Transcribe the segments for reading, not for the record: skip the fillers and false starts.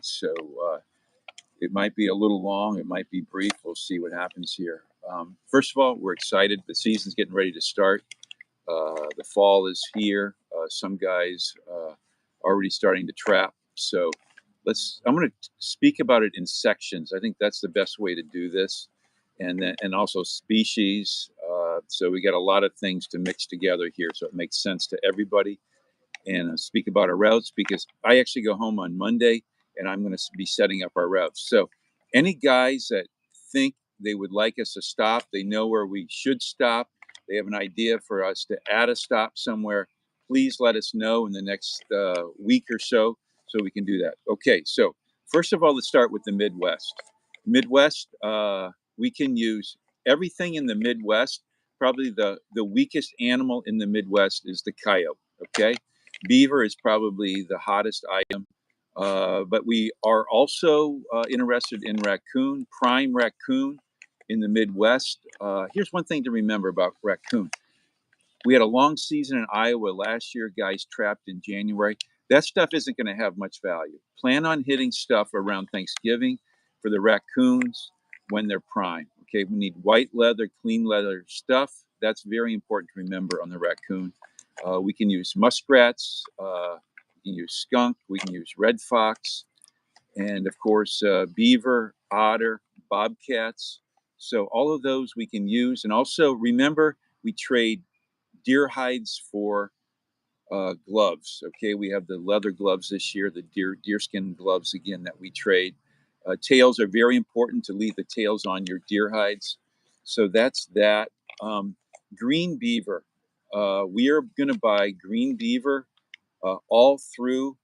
So it might be a little long, it might be brief. We'll see what happens here. First of all, we're excited. The season's getting ready to start. The fall is here. Some guys already starting to trap. So I'm going to speak about it in sections. I think that's the best way to do this, and also species. So we got a lot of things to mix together here, so it makes sense to everybody. And speak about our routes because I actually go home on Monday, and I'm going to be setting up our routes. So any guys that think they would like us to stop, they know where we should stop, they have an idea for us to add a stop somewhere, please let us know in the next week or so we can do that. Okay, so first of all, let's start with the Midwest. Midwest, we can use everything in the Midwest. Probably the weakest animal in the Midwest is the coyote. Okay, beaver is probably the hottest item, but we are also interested in raccoon, prime raccoon in the Midwest. Here's one thing to remember about raccoon. We had a long season in Iowa last year, guys trapped in January. That stuff isn't going to have much value. Plan on hitting stuff around Thanksgiving for the raccoons when they're prime. Okay, we need white leather, clean leather stuff. That's very important to remember on the raccoon. We can use muskrats, we can use skunk, we can use red fox, and of course, beaver, otter, bobcats. So all of those we can use. And also remember, we trade deer hides for gloves. Okay, we have the leather gloves this year, the deerskin gloves again that we trade. Tails are very important to leave the tails on your deer hides. So that's that. Green beaver. We are going to buy green beaver all through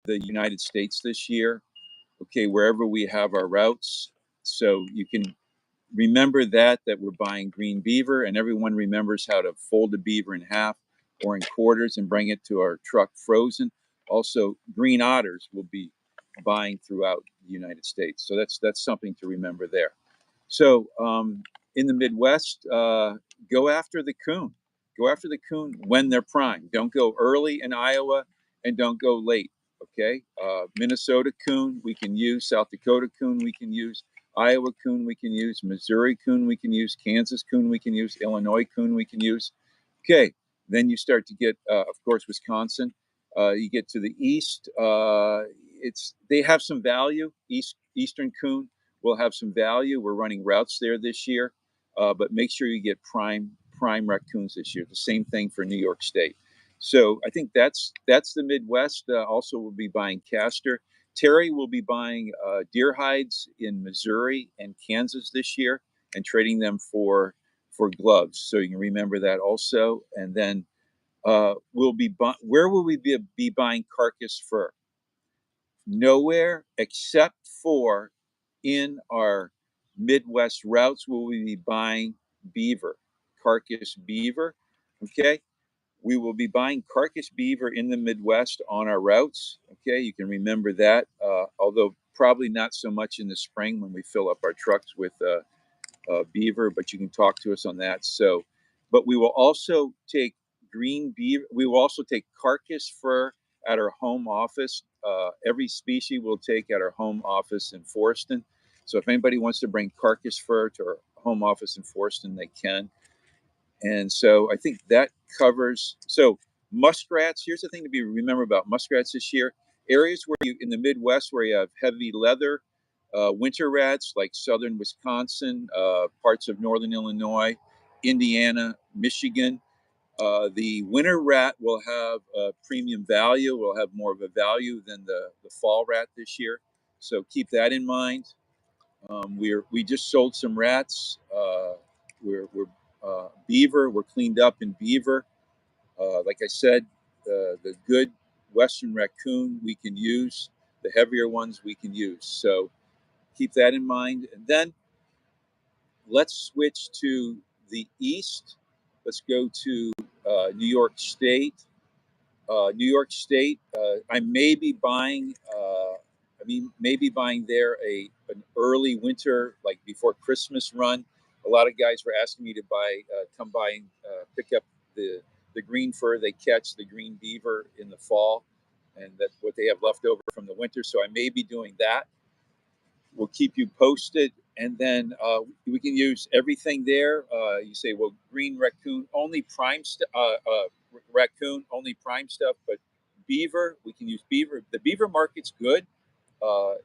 the United States this year. Okay, wherever we have our routes. So you can remember that we're buying green beaver, and everyone remembers how to fold a beaver in half or in quarters and bring it to our truck frozen. Also, green otters will be buying throughout the United States. So that's something to remember there. So in the Midwest, go after the coon. Go after the coon when they're prime. Don't go early in Iowa and don't go late. Okay, Minnesota coon we can use, South Dakota coon we can use, Iowa coon we can use, Missouri coon we can use, Kansas coon we can use, Illinois coon we can use. Okay, then you start to get, of course, Wisconsin. You get to the east. They have some value. Eastern coon will have some value. We're running routes there this year, but make sure you get prime raccoons this year. The same thing for New York State. So I think that's the Midwest. Also, we'll be buying castor. Terry will be buying deer hides in Missouri and Kansas this year and trading them for gloves. So you can remember that also. And then where will we be buying carcass fur? Nowhere except for in our Midwest routes will we be buying beaver, carcass beaver. Okay, we will be buying carcass beaver in the Midwest on our routes. Okay, you can remember that, although probably not so much in the spring when we fill up our trucks with beaver, but you can talk to us on that. So, but we will also take green beaver. We will also take carcass fur at our home office. Every species we'll take at our home office in Forston. So if anybody wants to bring carcass fur to our home office in Forston, they can. And so I think that covers. So muskrats. Here's the thing to be remember about muskrats this year. Areas where you in the Midwest where you have heavy leather, winter rats like southern Wisconsin, parts of northern Illinois, Indiana, Michigan. The winter rat will have a premium value, will have more of a value than the fall rat this year. So keep that in mind. We just sold some rats. We're beaver. We're cleaned up in beaver. Like I said, the good Western raccoon we can use. The heavier ones we can use. So keep that in mind. And then let's switch to the east. Let's go to New York State. New York State. I may be buying. Maybe buying there an early winter, like before Christmas run. A lot of guys were asking me to come by and pick up the green fur they catch, the green beaver in the fall. and that's what they have left over from the winter. So I may be doing that. We'll keep you posted. And then we can use everything there. You say, well, green raccoon, only raccoon, only prime stuff, but beaver, we can use beaver. The beaver market's good.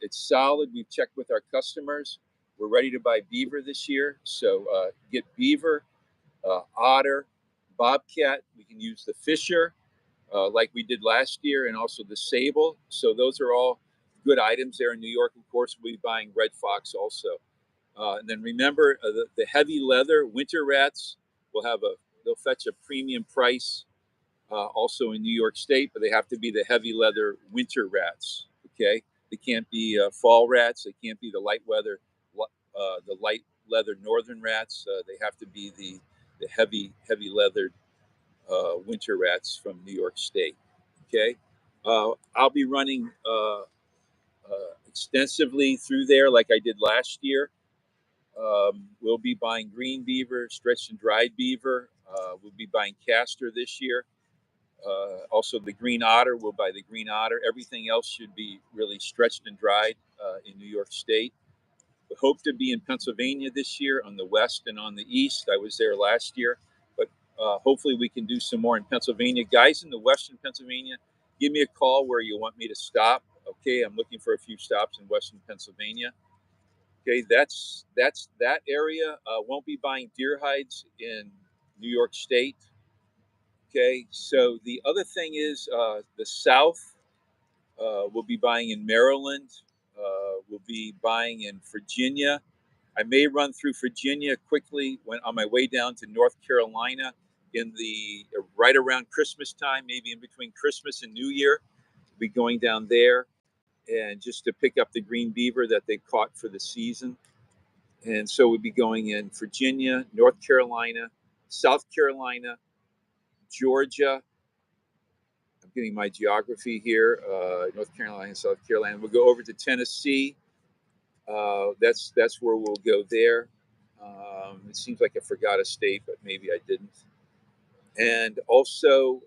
It's solid. We've checked with our customers. We're ready to buy beaver this year. So get beaver, otter, bobcat. We can use the fisher like we did last year, and also the sable. So those are all good items there in New York. Of course, we'll be buying red fox also. And then remember the heavy leather winter rats will have they'll fetch a premium price also in New York State, but they have to be the heavy leather winter rats. Okay, they can't be fall rats. They can't be the light leather northern rats. They have to be the heavy leathered winter rats from New York State. Okay, I'll be running extensively through there like I did last year. We'll be buying green beaver, stretched and dried beaver. We'll be buying castor this year. Also, the green otter, we'll buy the green otter. Everything else should be really stretched and dried in New York State. We hope to be in Pennsylvania this year on the west and on the east. I was there last year, but hopefully we can do some more in Pennsylvania. Guys in the western Pennsylvania, give me a call where you want me to stop. Okay, I'm looking for a few stops in western Pennsylvania. Okay, that's that area. Won't be buying deer hides in New York State. Okay, so the other thing is the South. We'll be buying in Maryland. We'll be buying in Virginia. I may run through Virginia quickly when on my way down to North Carolina in the right around Christmas time, maybe in between Christmas and New Year. We'll be going down there and just to pick up the green beaver that they caught for the season. And so we'll be going in Virginia, North Carolina, South Carolina, Georgia. I'm getting my geography here. North Carolina, South Carolina. We'll go over to Tennessee. That's where we'll go there. It seems like I forgot a state, but maybe I didn't. And also,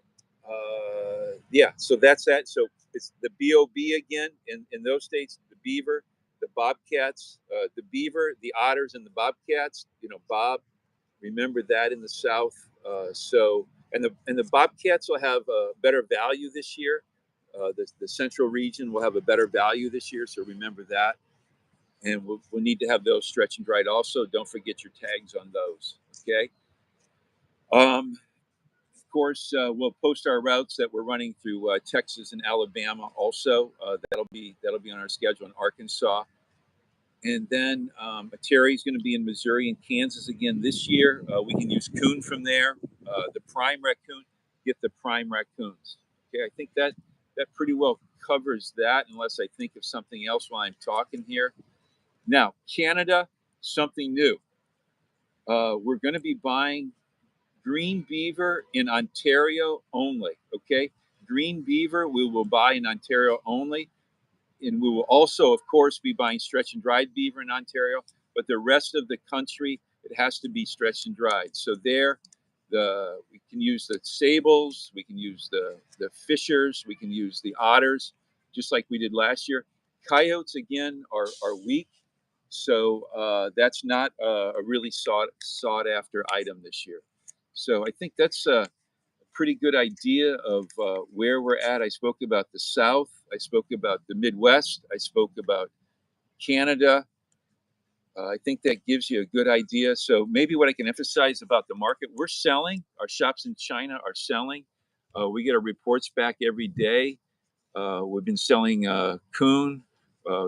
yeah, so that's that. So it's the BOB again in those states, the beaver, the bobcats, the beaver, the otters, and the bobcats. You know, Bob, remember that in the South. And the bobcats will have a better value this year. The central region will have a better value this year, so remember that. And we'll need to have those stretch and dried also. Don't forget your tags on those. Okay. Of course, we'll post our routes that we're running through Texas and Alabama. Also, that'll be on our schedule in Arkansas. And then Terry's going to be in Missouri and Kansas again this year. We can use coon from there. The prime raccoon, get the prime raccoons. Okay, I think that pretty well covers that, unless I think of something else while I'm talking here. Now, Canada, something new. We're going to be buying green beaver in Ontario only. Okay, green beaver we will buy in Ontario only. And we will also, of course, be buying stretch and dried beaver in Ontario, but the rest of the country, it has to be stretched and dried. So there, we can use the sables, we can use the fishers, we can use the otters, just like we did last year. Coyotes, again, are weak, so that's not a really sought after item this year. So I think that's pretty good idea of where we're at. I spoke about the South. I spoke about the Midwest. I spoke about Canada. I think that gives you a good idea. So maybe what I can emphasize about the market, we're selling. Our shops in China are selling. We get our reports back every day. We've been selling coon.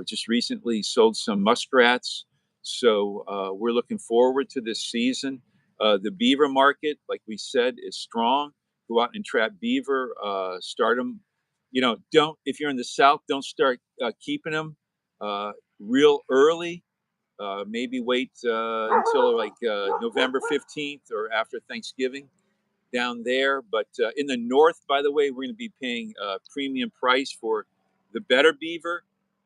Just recently sold some muskrats. So we're looking forward to this season. The beaver market, like we said, is strong. Go out and trap beaver. Start them. You know, don't if you're in the South, don't start keeping them real early. Maybe wait until like November 15th or after Thanksgiving down there. But in the north, by the way, we're going to be paying a premium price for the better beaver,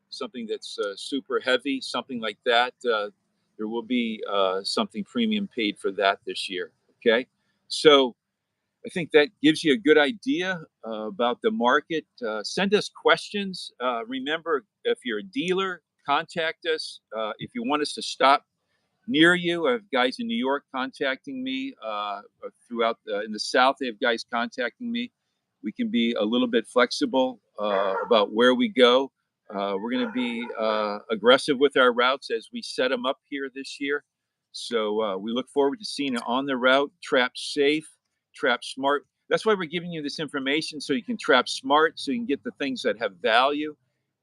something that's super heavy, something like that. There will be something premium paid for that this year. Okay, so I think that gives you a good idea about the market. Send us questions. Remember, if you're a dealer, contact us. If you want us to stop near you, I have guys in New York contacting me. Throughout in the South, they have guys contacting me. We can be a little bit flexible about where we go. We're going to be aggressive with our routes as we set them up here this year. So we look forward to seeing it on the route. Trap safe, trap smart. That's why we're giving you this information, so you can trap smart, so you can get the things that have value,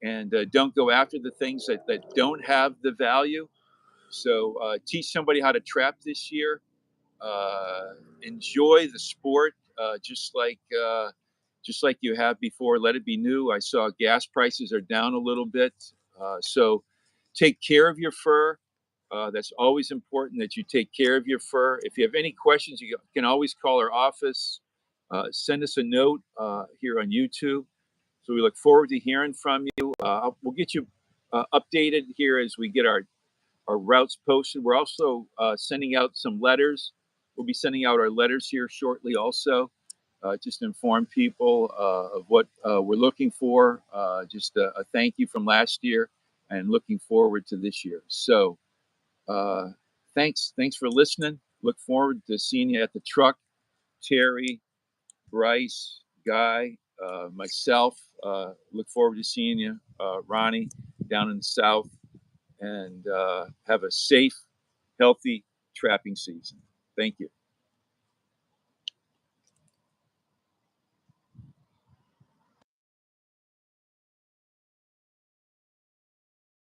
and don't go after the things that don't have the value. So teach somebody how to trap this year. Enjoy the sport, just like you have before. Let it be new. I saw gas prices are down a little bit, so take care of your fur. That's always important, that you take care of your fur. If you have any questions, you can always call our office. Send us a note here on YouTube. So we look forward to hearing from you. We'll get you updated here as we get our routes posted. We're also sending out some letters. We'll be sending out our letters here shortly also, just to inform people of what we're looking for. Just a thank you from last year and looking forward to this year. So thanks for listening. Look forward to seeing you at the truck. Terry, Bryce, Guy, myself, look forward to seeing you. Ronnie, down in the South. And have a safe, healthy trapping season. Thank you.